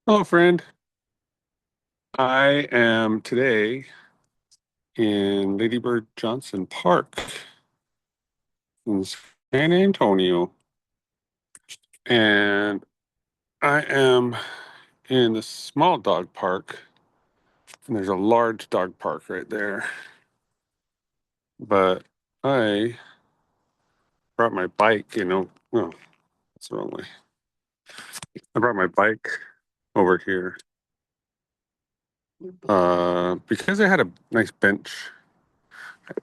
Hello, friend. I am today in Lady Bird Johnson Park in San Antonio, and I am in the small dog park, and there's a large dog park right there. But I brought my bike, no, that's the wrong way. I brought my bike over here because they had a nice bench.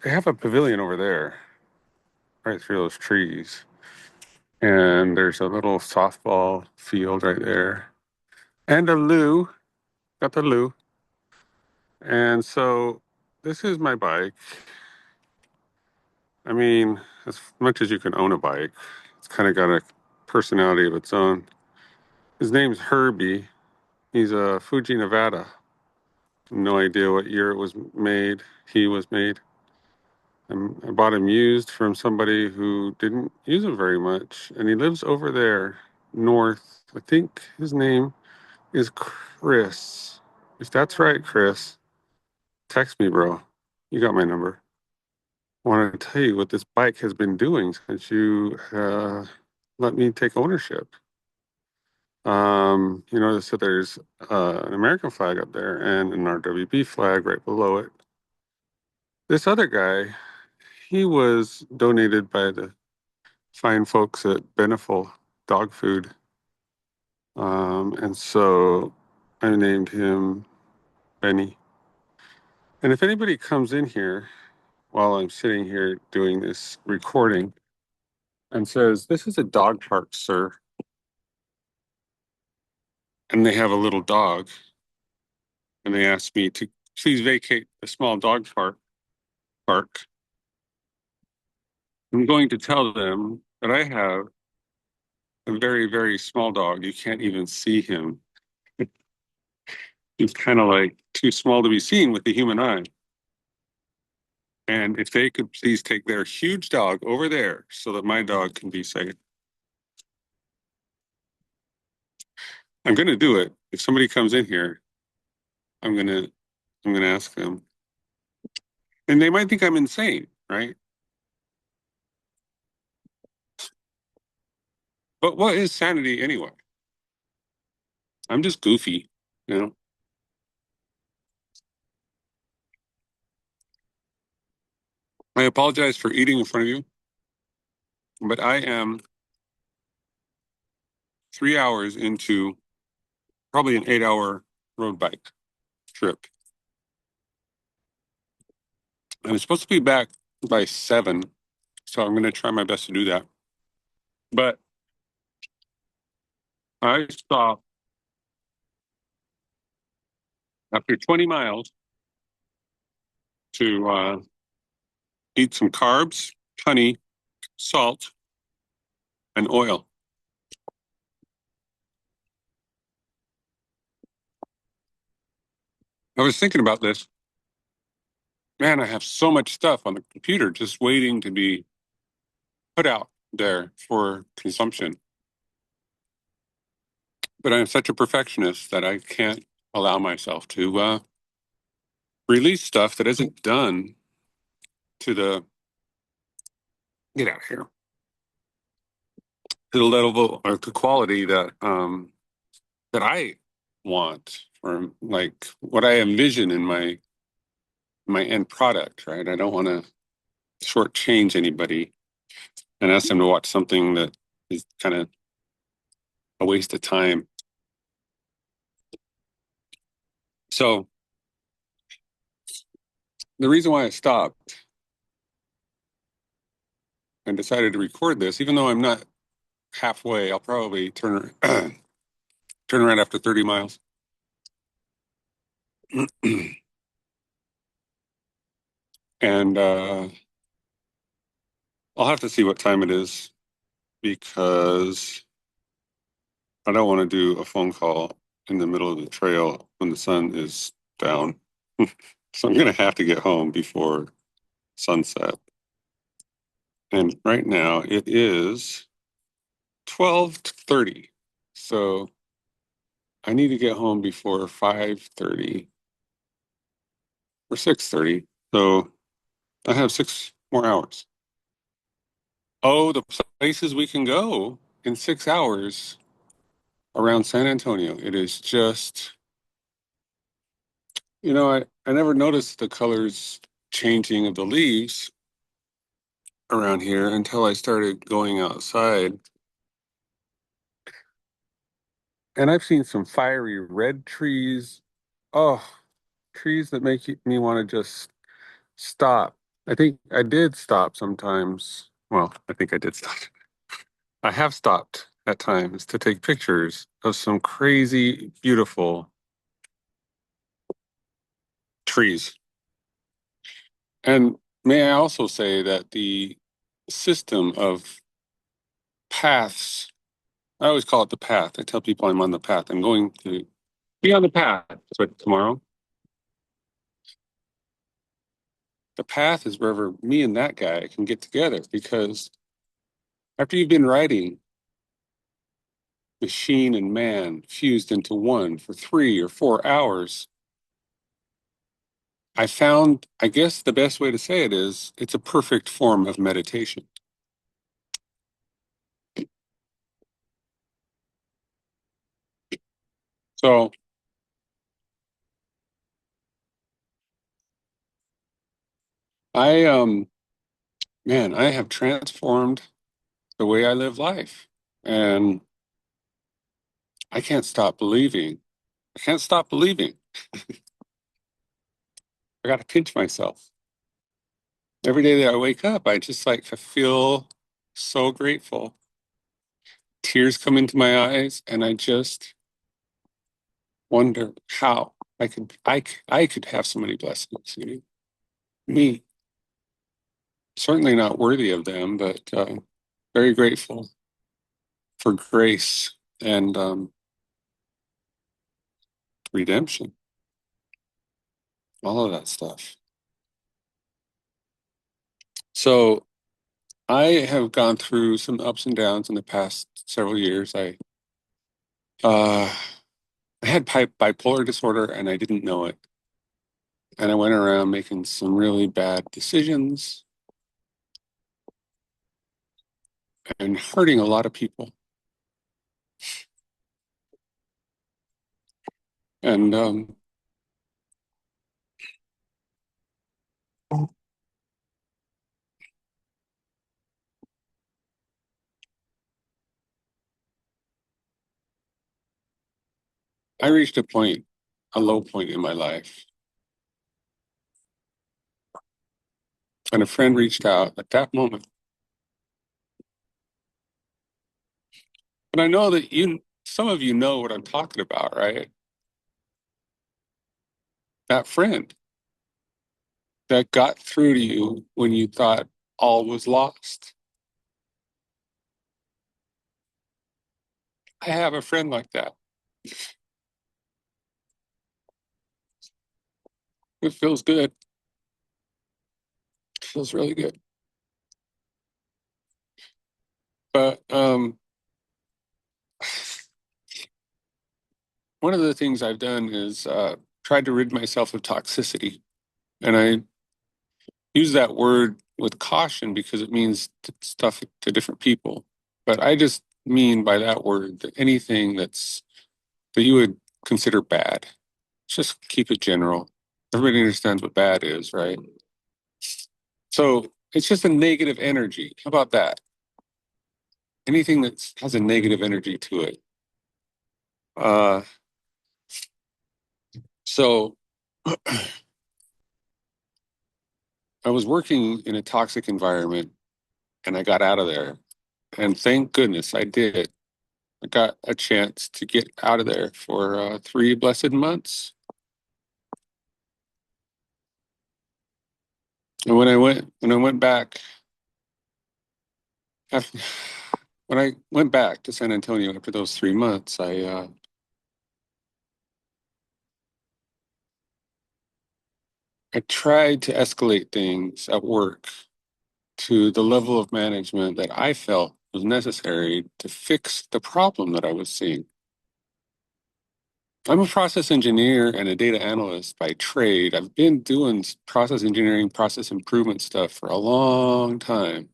They have a pavilion over there, right through those trees. And there's a little softball field right there. And a loo. Got the loo. And so this is my bike. I mean, as much as you can own a bike, it's kind of got a personality of its own. His name's Herbie. He's a Fuji, Nevada. No idea what year it was made. He was made. And I bought him used from somebody who didn't use him very much. And he lives over there north. I think his name is Kris. If that's right, Kris, text me, bro. You got my number. I want to tell you what this bike has been doing since you let me take ownership. You notice that there's an American flag up there and an RWB flag right below it. This other guy, he was donated by the fine folks at Beneful Dog Food. And so I named him Benny. And if anybody comes in here while I'm sitting here doing this recording and says, "This is a dog park, sir," and they have a little dog, and they ask me to please vacate the small dog park, I'm going to tell them that I have a very, very small dog. You can't even see him. He's kind of like too small to be seen with the human eye. And if they could please take their huge dog over there so that my dog can be safe. I'm going to do it. If somebody comes in here, I'm going to I'm going to ask them. And they might think I'm insane, right? But what is sanity anyway? I'm just goofy, you know? I apologize for eating in front of you, but I am 3 hours into probably an 8 hour road bike trip. And I'm supposed to be back by 7, so I'm going to try my best to do that. But I stopped after 20 miles to eat some carbs, honey, salt, and oil. I was thinking about this. Man, I have so much stuff on the computer just waiting to be put out there for consumption. But I'm such a perfectionist that I can't allow myself to release stuff that isn't done to the get out of here to the level or the quality that I want or like what I envision in my end product. Right? I don't want to shortchange anybody and ask them to watch something that is kind of a waste of time. So the reason why I stopped and decided to record this, even though I'm not halfway, I'll probably turn around after 30 miles. And I'll have to see what time it is because I don't want to do a phone call in the middle of the trail when the sun is down. So I'm going to have to get home before sunset. And right now it is 12:30. So I need to get home before 5:30 or 6:30. So I have 6 more hours. Oh, the places we can go in 6 hours around San Antonio. It is just, I never noticed the colors changing of the leaves around here until I started going outside. And I've seen some fiery red trees. Oh, trees that make me want to just stop. I think I did stop sometimes. Well, I think I did stop. I have stopped at times to take pictures of some crazy, beautiful trees. And may I also say that the system of paths, I always call it the path. I tell people I'm on the path. I'm going to be on the path. But tomorrow, the path is wherever me and that guy can get together because after you've been riding machine and man fused into one for 3 or 4 hours, I found, I guess the best way to say it is, it's a perfect form of meditation. So I, man, I have transformed the way I live life. And I can't stop believing. I can't stop believing. I got to pinch myself. Every day that I wake up, I just like feel so grateful. Tears come into my eyes, and I just wonder how I could have so many blessings. Me, certainly not worthy of them, but very grateful for grace and redemption, all of that stuff. So I have gone through some ups and downs in the past several years. Uh, I had bipolar disorder and I didn't know it. And I went around making some really bad decisions and hurting a lot of people. And I reached a low point in my life. And a friend reached out at that moment. And I know that some of you know what I'm talking about, right? That friend that got through to you when you thought all was lost. I have a friend like that. It feels good. It feels really good. But one of the things I've done is tried to rid myself of toxicity. And I use that word with caution because it means stuff to different people. But I just mean by that word that anything that you would consider bad, just keep it general. Everybody understands what bad is, right? So it's just a negative energy. How about that? Anything that has a negative energy to it. Uh, so I was working in a toxic environment and I got out of there. And thank goodness I did. I got a chance to get out of there for 3 blessed months. And when I went back, after, when I went back to San Antonio after those 3 months, I tried to escalate things at work to the level of management that I felt was necessary to fix the problem that I was seeing. I'm a process engineer and a data analyst by trade. I've been doing process engineering, process improvement stuff for a long time.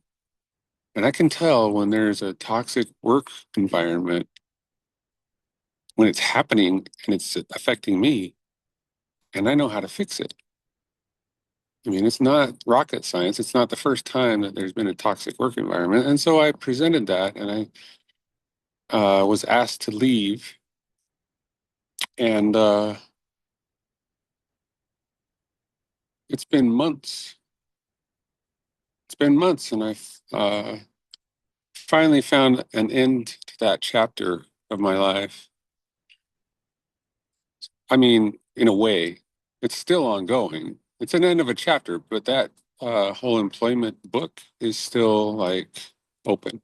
And I can tell when there's a toxic work environment, when it's happening and it's affecting me, and I know how to fix it. I mean, it's not rocket science. It's not the first time that there's been a toxic work environment. And so I presented that and I was asked to leave. And it's been months. It's been months, and I've finally found an end to that chapter of my life. I mean, in a way, it's still ongoing. It's an end of a chapter, but that whole employment book is still like open.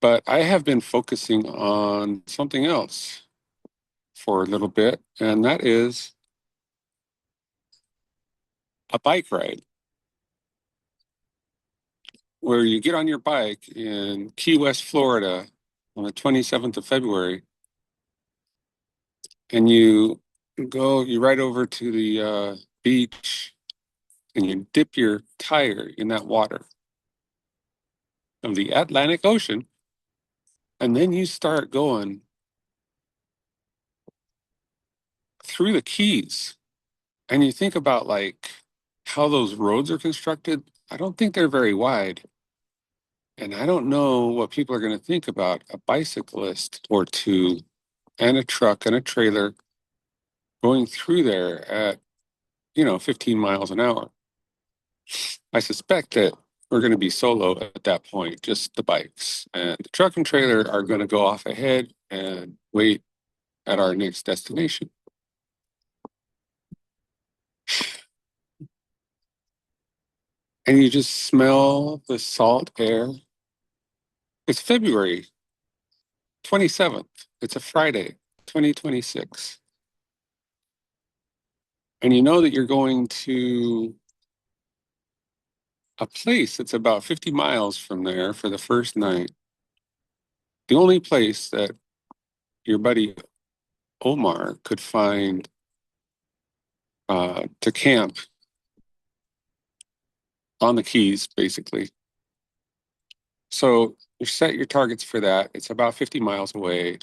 But I have been focusing on something else for a little bit, and that is a bike ride where you get on your bike in Key West, Florida on the 27th of February, and you ride over to the beach and you dip your tire in that water of the Atlantic Ocean, and then you start going through the Keys. And you think about like how those roads are constructed. I don't think they're very wide. And I don't know what people are going to think about a bicyclist or two and a truck and a trailer going through there at, 15 miles an hour. I suspect that we're going to be solo at that point, just the bikes. And the truck and trailer are going to go off ahead and wait at our next destination. And you just smell the salt air. It's February 27th. It's a Friday, 2026. And you know that you're going to a place that's about 50 miles from there for the first night. The only place that your buddy Omar could find to camp on the Keys, basically. So you set your targets for that. It's about 50 miles away.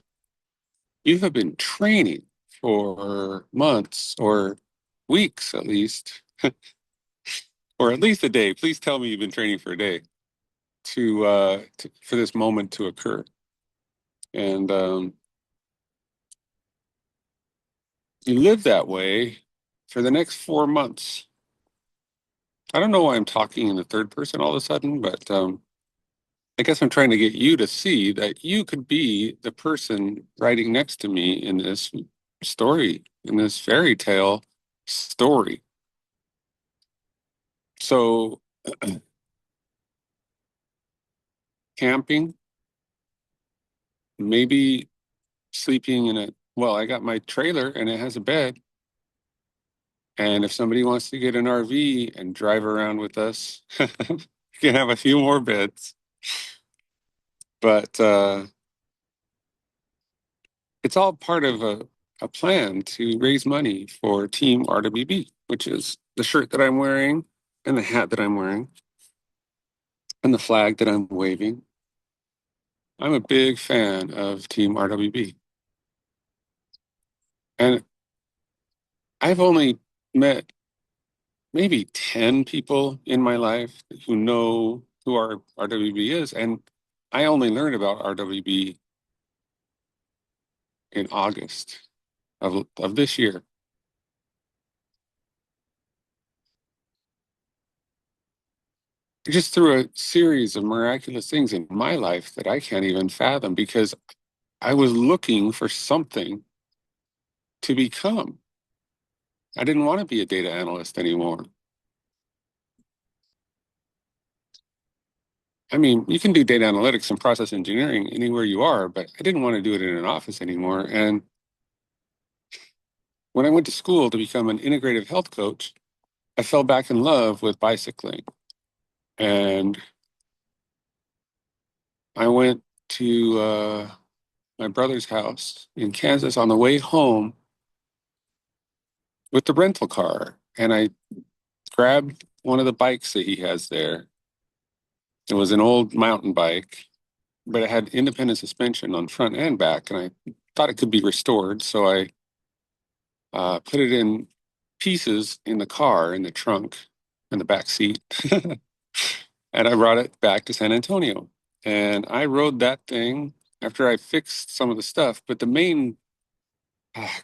You have been training for months or weeks at least, or at least a day. Please tell me you've been training for a day for this moment to occur. And you live that way for the next 4 months. I don't know why I'm talking in the third person all of a sudden, but I guess I'm trying to get you to see that you could be the person riding next to me in this story, in this fairy tale story. So, camping, maybe sleeping well, I got my trailer and it has a bed. And if somebody wants to get an RV and drive around with us, you can have a few more beds. But it's all part of a plan to raise money for Team RWB, which is the shirt that I'm wearing and the hat that I'm wearing and the flag that I'm waving. I'm a big fan of Team RWB. And I've only met maybe 10 people in my life who know who our RWB is. And I only learned about RWB in August of this year. Just through a series of miraculous things in my life that I can't even fathom because I was looking for something to become. I didn't want to be a data analyst anymore. I mean, you can do data analytics and process engineering anywhere you are, but I didn't want to do it in an office anymore. And when I went to school to become an integrative health coach, I fell back in love with bicycling. And I went to my brother's house in Kansas on the way home with the rental car. And I grabbed one of the bikes that he has there. It was an old mountain bike, but it had independent suspension on front and back. And I thought it could be restored. So I put it in pieces in the car, in the trunk, in the back seat. And I brought it back to San Antonio. And I rode that thing after I fixed some of the stuff. But the main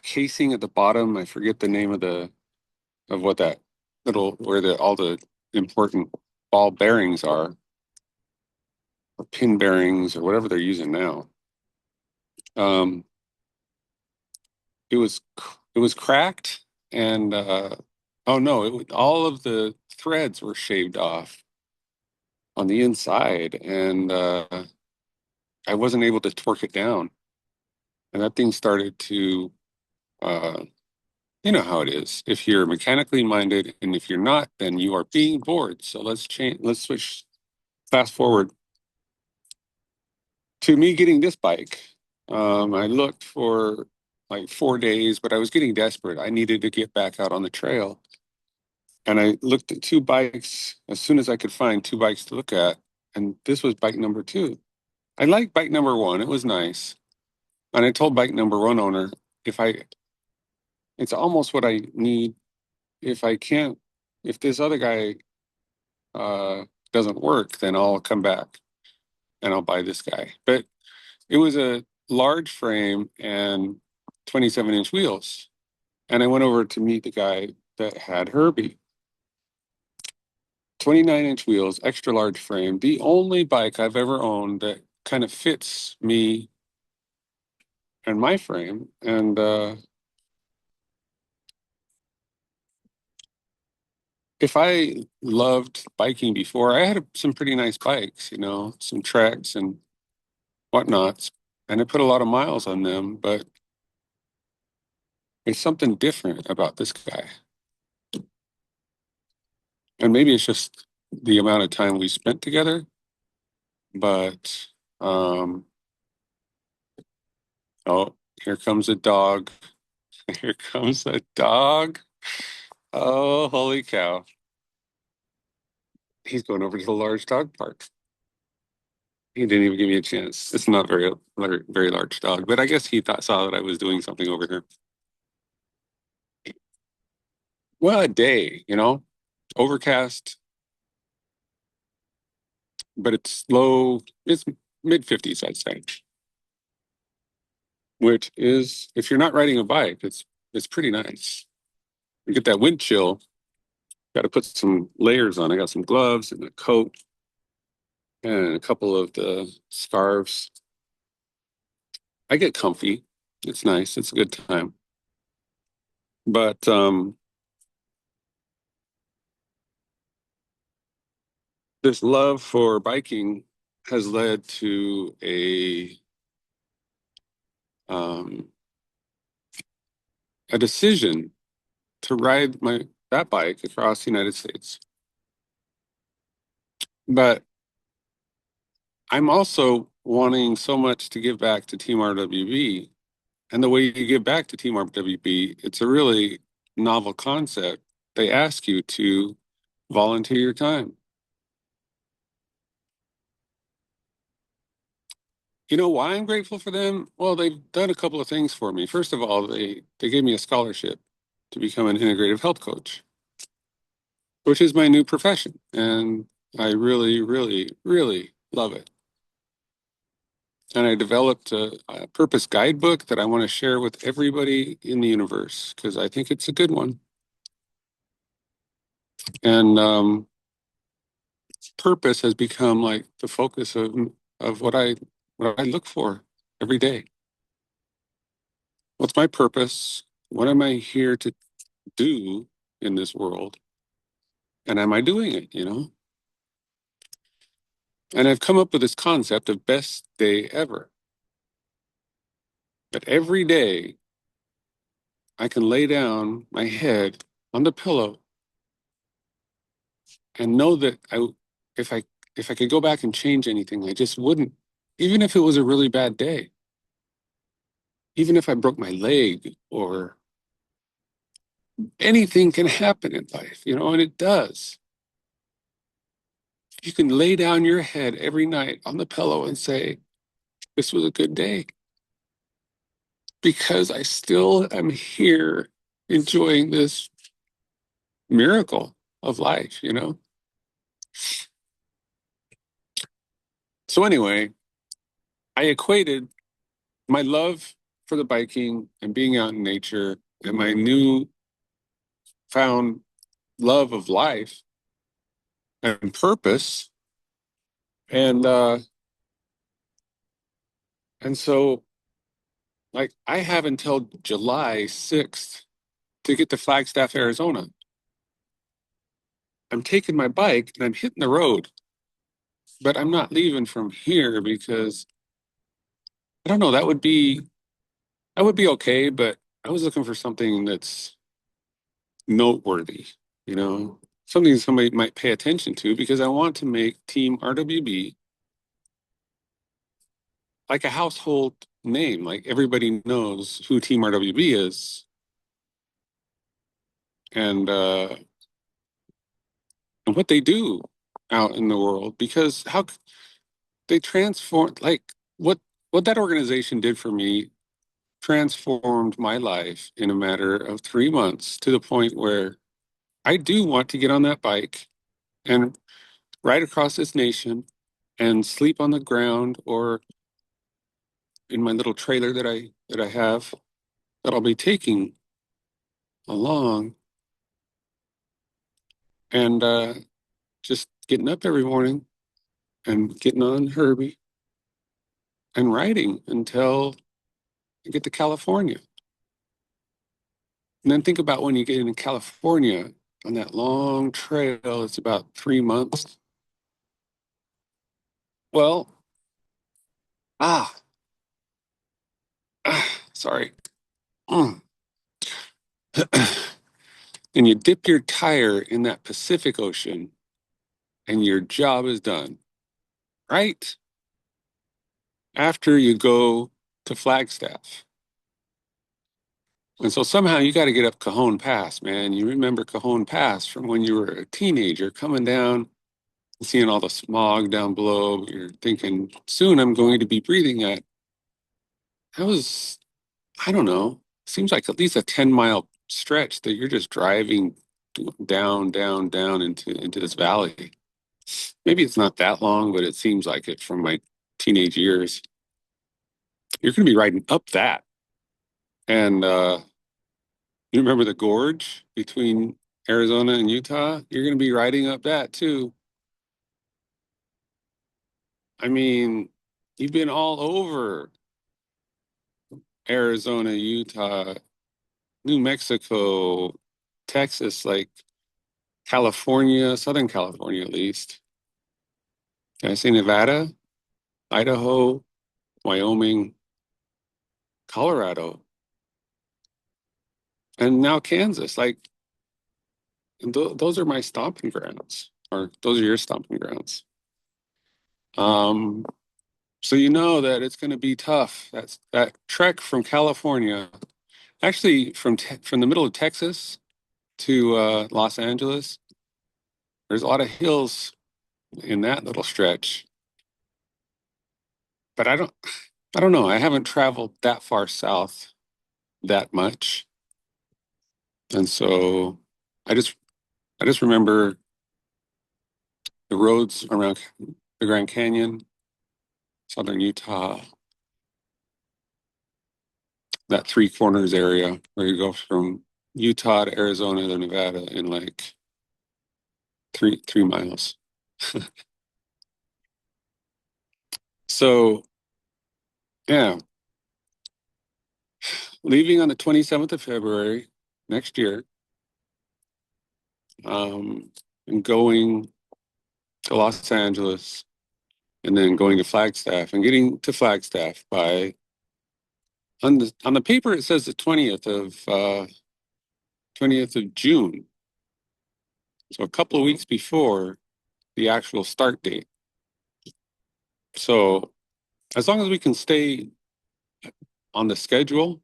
casing at the bottom, I forget the name of what that little, where all the important ball bearings are, or pin bearings, or whatever they're using now. Um, it was cracked, and oh no, all of the threads were shaved off on the inside, and I wasn't able to torque it down. And that thing started to, uh, you know how it is. If you're mechanically minded, and if you're not, then you are being bored. So let's change. Let's switch. Fast forward to me getting this bike. I looked for like 4 days, but I was getting desperate. I needed to get back out on the trail. And I looked at two bikes as soon as I could find two bikes to look at. And this was bike number two. I liked bike number one. It was nice. And I told bike number one owner, if I, it's almost what I need. If I can't, if this other guy uh, doesn't work, then I'll come back and I'll buy this guy. But it was a large frame and 27-inch wheels. And I went over to meet the guy that had Herbie. 29-inch wheels, extra large frame, the only bike I've ever owned that kind of fits me and my frame. And if I loved biking before, I had some pretty nice bikes, some Treks and whatnots, and I put a lot of miles on them, but there's something different about this guy. And maybe it's just the amount of time we spent together, but oh, here comes a dog. Here comes a dog. Oh, holy cow. He's going over to the large dog park. He didn't even give me a chance. It's not very large dog, but I guess he saw that I was doing something over here. Well, a day, overcast, but it's low. It's mid 50s, I'd say, which is, if you're not riding a bike, it's pretty nice. You get that wind chill. Got to put some layers on. I got some gloves and a coat and a couple of the scarves. I get comfy. It's nice. It's a good time. But this love for biking has led to um, a decision to ride that bike across the United States. But I'm also wanting so much to give back to Team RWB. And the way you give back to Team RWB, it's a really novel concept. They ask you to volunteer your time. You know why I'm grateful for them? Well, they've done a couple of things for me. First of all, they gave me a scholarship to become an integrative health coach, which is my new profession. And I really, really, really love it. And I developed a Purpose Guidebook that I want to share with everybody in the universe because I think it's a good one. And purpose has become like the focus of what I look for every day. What's my purpose? What am I here to do in this world? And am I doing it? And I've come up with this concept of best day ever. That every day I can lay down my head on the pillow and know that if I if I could go back and change anything, I just wouldn't, even if it was a really bad day. even if I broke my leg or anything can happen in life, you know, and it does. You can lay down your head every night on the pillow and say, this was a good day because I still am here enjoying this miracle of life, you know? So, anyway, I equated my love for the biking and being out in nature and my new found love of life and purpose. And so like I have until July 6th to get to Flagstaff, Arizona. I'm taking my bike and I'm hitting the road, but I'm not leaving from here because I don't know, that would be okay, but I was looking for something that's noteworthy, you know, something somebody might pay attention to because I want to make Team RWB like a household name. Like everybody knows who Team RWB is. And and what they do out in the world because how they transform like what what that organization did for me transformed my life in a matter of 3 months to the point where I do want to get on that bike and ride across this nation and sleep on the ground or in my little trailer that I have that I'll be taking along and just getting up every morning and getting on Herbie and riding until I get to California. And then think about when you get into California on that long trail, it's about 3 months. Well, ah, sorry. Mm. And you dip your tire in that Pacific Ocean and your job is done, right? After you go to Flagstaff. And so somehow you got to get up Cajon Pass, man. You remember Cajon Pass from when you were a teenager coming down and seeing all the smog down below. You're thinking, soon I'm going to be breathing that. That was, I don't know, seems like at least a 10-mile stretch that you're just driving down, down, down into this valley. Maybe it's not that long, but it seems like it from my teenage years. You're going to be riding up that. And you remember the gorge between Arizona and Utah? You're going to be riding up that too. I mean, you've been all over Arizona, Utah, New Mexico, Texas, like California, Southern California at least. Can I say Nevada, Idaho, Wyoming, Colorado, and now Kansas? Like those are my stomping grounds, or those are your stomping grounds. Um, so you know that it's going to be tough. That's that trek from California, actually from the middle of Texas to Los Angeles. There's a lot of hills in that little stretch, but I don't know. I haven't traveled that far south that much, and so I just I just remember the roads around the Grand Canyon, southern Utah, that Three Corners area where you go from Utah to Arizona to Nevada in like three miles. So yeah, leaving on the 27th of February next year, and going to Los Angeles and then going to Flagstaff and getting to Flagstaff by on the paper it says the 20th of June. So a couple of weeks before the actual start date. So as long as we can stay on the schedule,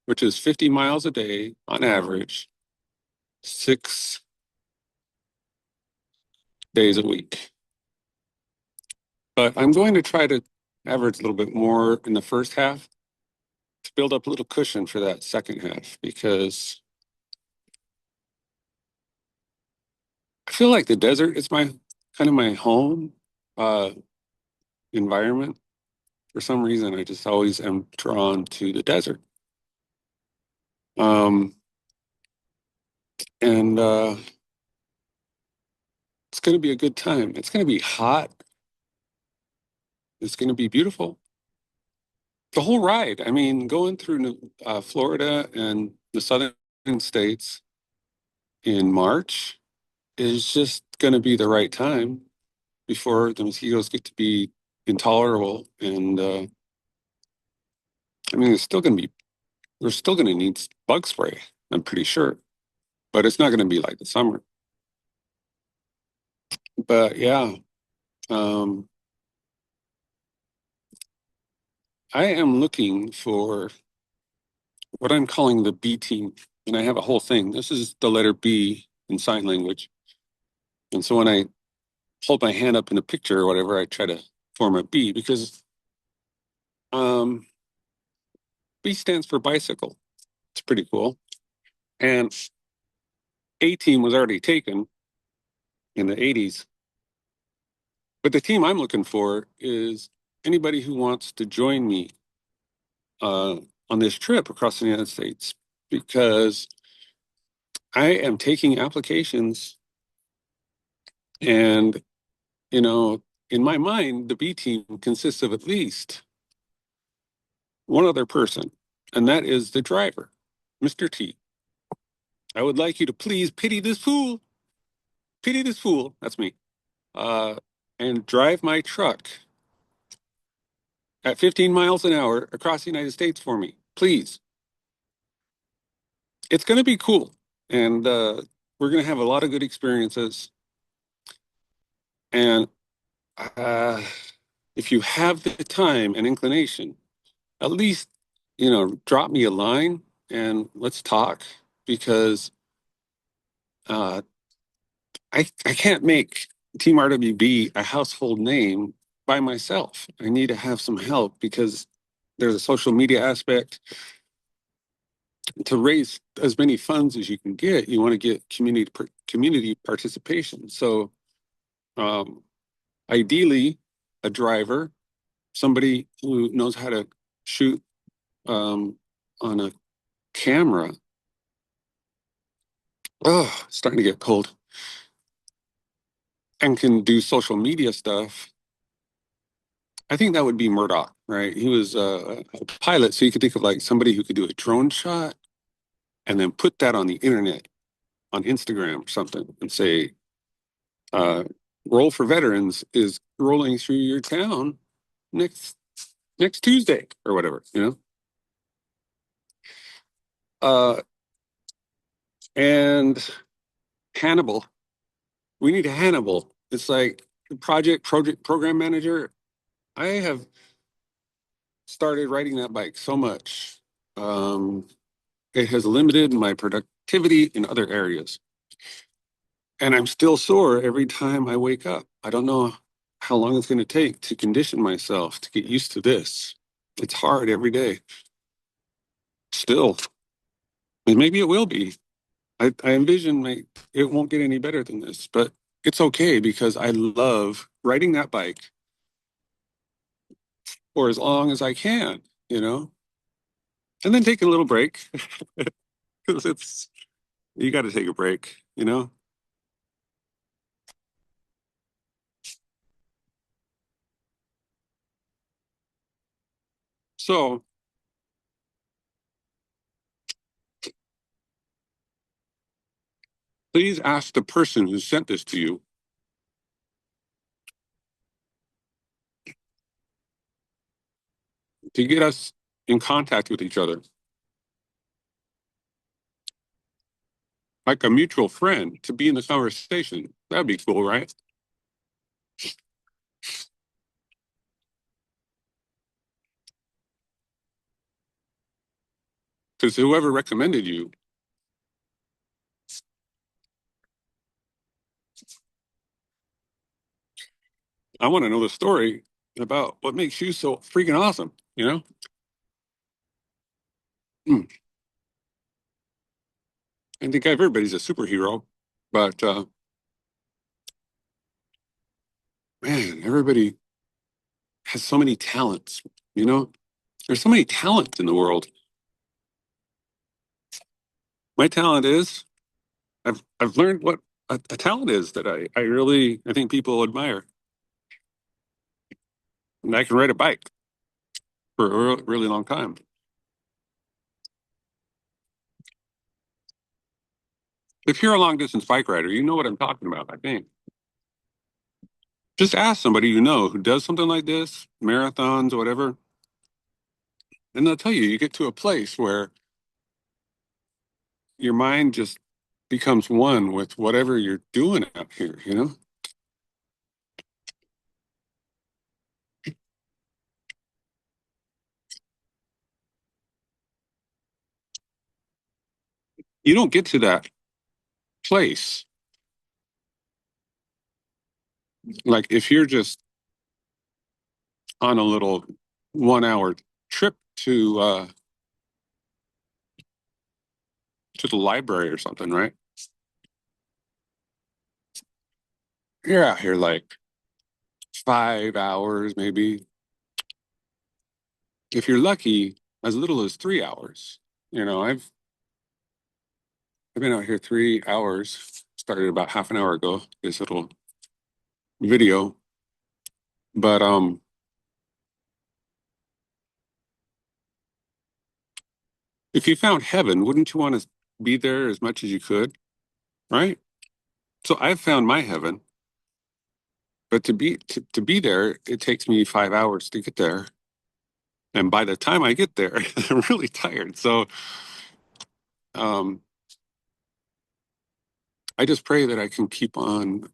which is 50 miles a day on average, 6 days a week. But I'm going to try to average a little bit more in the first half to build up a little cushion for that second half, because I feel like the desert is my kind of my home uh, environment. For some reason, I just always am drawn to the desert. Um, and it's going to be a good time. It's going to be hot. It's going to be beautiful. The whole ride. I mean, going through Florida and the southern states in March is just going to be the right time before the mosquitoes get to be intolerable. And I mean, we're still going to need bug spray, I'm pretty sure, but it's not going to be like the summer. But yeah, um, I am looking for what I'm calling the B team. And I have a whole thing. This is the letter B in sign language. And so when I hold my hand up in a picture or whatever, I try to form a B, because um, B stands for bicycle. It's pretty cool. And A team was already taken in the 80s. But the team I'm looking for is anybody who wants to join me uh, on this trip across the United States, because I am taking applications, and, you know, in my mind, the B team consists of at least one other person, and that is the driver, Mr. T. I would like you to please pity this fool. Pity this fool. That's me. Uh, and drive my truck at 15 miles an hour across the United States for me, please. It's going to be cool, and we're going to have a lot of good experiences. And uh, if you have the time and inclination, at least, drop me a line and let's talk, because uh, I can't make Team RWB a household name by myself. I need to have some help, because there's a social media aspect. To raise as many funds as you can get, you want to get community participation. So um, ideally, a driver, somebody who knows how to shoot on a camera. Oh, it's starting to get cold. And can do social media stuff. I think that would be Murdoch, right? He was a pilot, so you could think of like somebody who could do a drone shot and then put that on the internet, on Instagram or something, and say, uh, "Roll for Veterans is rolling through your town next Tuesday," or whatever, Uh, and Hannibal, we need a Hannibal. It's like the project program manager. I have started riding that bike so much. Um, it has limited my productivity in other areas. And I'm still sore every time I wake up. I don't know how long it's going to take to condition myself to get used to this. It's hard every day. Still. And maybe it will be. I envision it won't get any better than this, but it's okay, because I love riding that bike for as long as I can, you know, and then take a little break, because you got to take a break. So please ask the person who sent this to you to get us in contact with each other, like a mutual friend, to be in the conversation. That'd be cool, right? Because whoever recommended you, I want to know the story about what makes you so freaking awesome, you know? Mm. I think everybody's a superhero, but man, everybody has so many talents, you know? There's so many talents in the world. My talent is I've learned what a talent is that I really I think people admire. And I can ride a bike for a really long time. If you're a long distance bike rider, you know what I'm talking about, I think. Just ask somebody you know who does something like this, marathons or whatever, and they'll tell you you get to a place where your mind just becomes one with whatever you're doing out here, you know? You don't get to that place. Like if you're just on a little 1 hour trip to the library or something, right? You're out here like 5 hours, maybe. If you're lucky, as little as 3 hours. You know, I've been out here 3 hours. Started about half an hour ago. This little video, but if you found heaven, wouldn't you want to be there as much as you could, right? So I've found my heaven, but to be there, it takes me 5 hours to get there, and by the time I get there, I'm really tired. So um, I just pray that I can keep on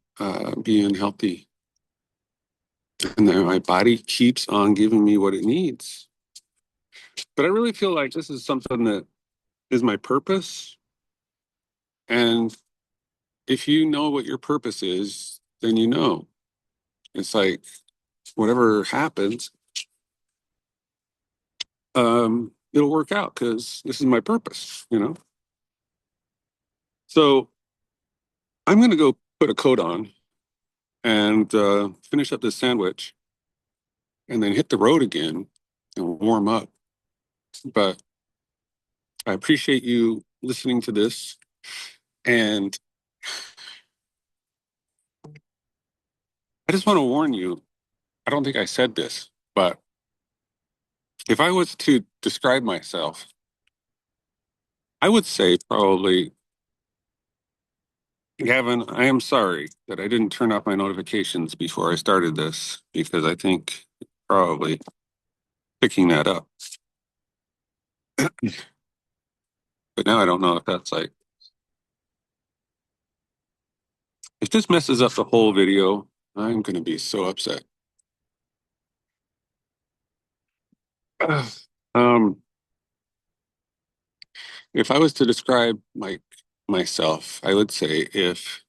being healthy and that my body keeps on giving me what it needs. But I really feel like this is something that is my purpose. And if you know what your purpose is, then you know. It's like whatever happens, it'll work out because this is my purpose, you know? So I'm going to go put a coat on and finish up this sandwich and then hit the road again and warm up. But I appreciate you listening to this. And I just want to warn you, I don't think I said this, but if I was to describe myself, I would say probably, Gavin, I am sorry that I didn't turn off my notifications before I started this because I think probably picking that up. But now I don't know if that's like, if this messes up the whole video, I'm going to be so upset. um, if I was to describe myself, I would say if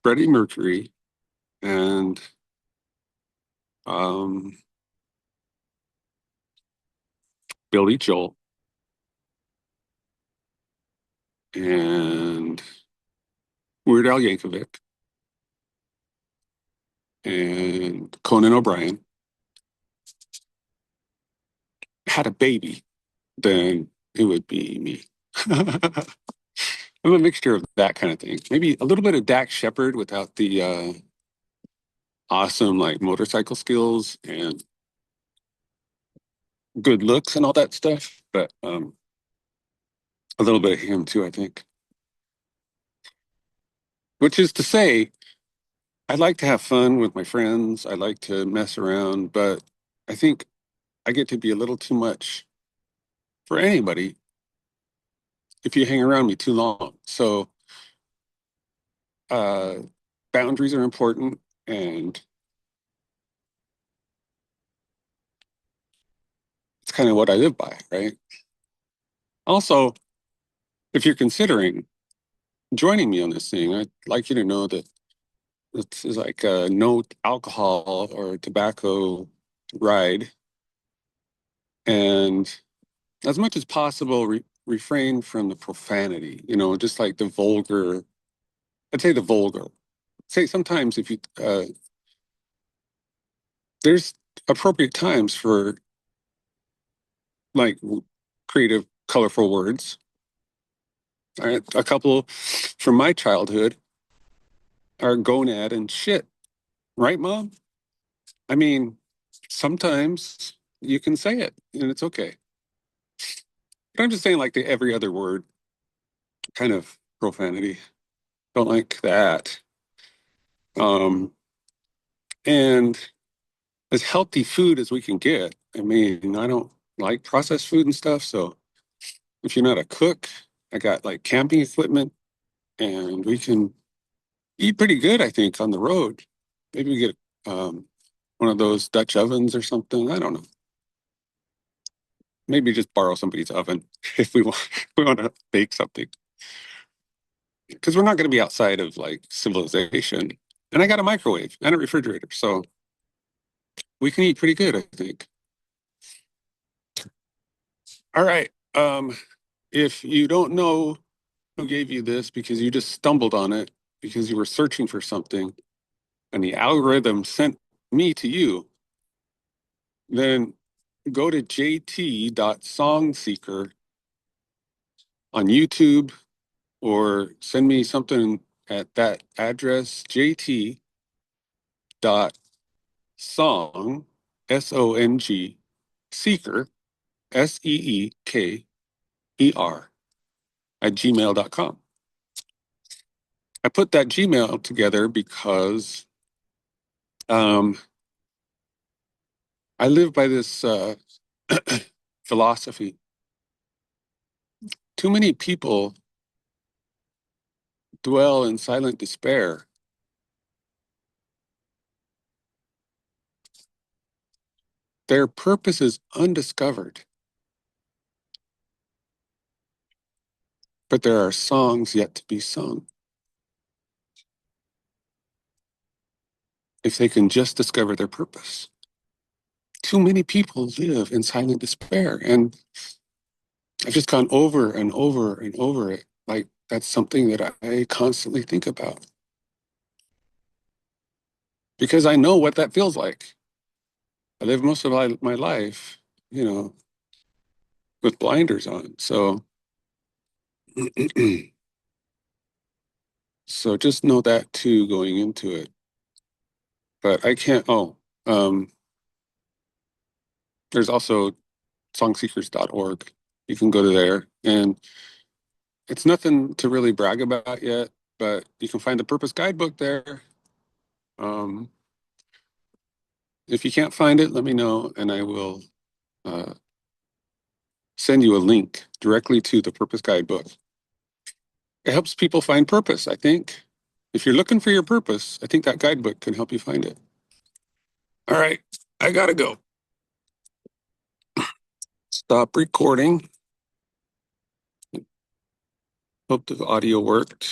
Freddie Mercury and um, Billy Joel and Weird Al Yankovic and Conan O'Brien had a baby, then it would be me. I'm a mixture of that kind of thing. Maybe a little bit of Dak Shepard without the awesome like motorcycle skills and good looks and all that stuff, but a little bit of him too, I think. Which is to say, I like to have fun with my friends. I like to mess around, but I think I get to be a little too much for anybody if you hang around me too long. So uh, boundaries are important, and it's kind of what I live by, right? Also, if you're considering joining me on this thing, I'd like you to know that this is like a no alcohol or tobacco ride. And as much as possible, refrain from the profanity, just like the vulgar. I'd say the vulgar. Say sometimes if you, there's appropriate times for like creative, colorful words. All right, a couple from my childhood are gonad and shit, right, Mom? I mean, sometimes you can say it and it's okay. But I'm just saying, like the every other word kind of profanity. Don't like that. Um, and as healthy food as we can get. I mean, I don't like processed food and stuff. So if you're not a cook, I got like camping equipment and we can eat pretty good, I think, on the road. Maybe we get one of those Dutch ovens or something. I don't know. Maybe just borrow somebody's oven if we want to bake something. Because we're not going to be outside of like civilization. And I got a microwave and a refrigerator. So we can eat pretty good, I think. All right. If you don't know who gave you this because you just stumbled on it because you were searching for something and the algorithm sent me to you, then go to jt.songseeker on YouTube or send me something at that address, jt.song, SONG, seeker, SEEKER, at gmail.com. I put that Gmail together because I live by this philosophy. Too many people dwell in silent despair. Their purpose is undiscovered, but there are songs yet to be sung. If they can just discover their purpose. Too many people live in silent despair, and I've just gone over and over and over it. Like that's something that I constantly think about because I know what that feels like. I live most of my life, you know, with blinders on. So, so just know that too going into it. But I can't. Um, there's also songseekers.org. You can go to there, and it's nothing to really brag about yet. But you can find the Purpose Guidebook there. Um, if you can't find it, let me know, and I will uh, send you a link directly to the Purpose Guidebook. It helps people find purpose, I think. If you're looking for your purpose, I think that guidebook can help you find it. All right, I gotta go. Stop recording. Hope the audio worked.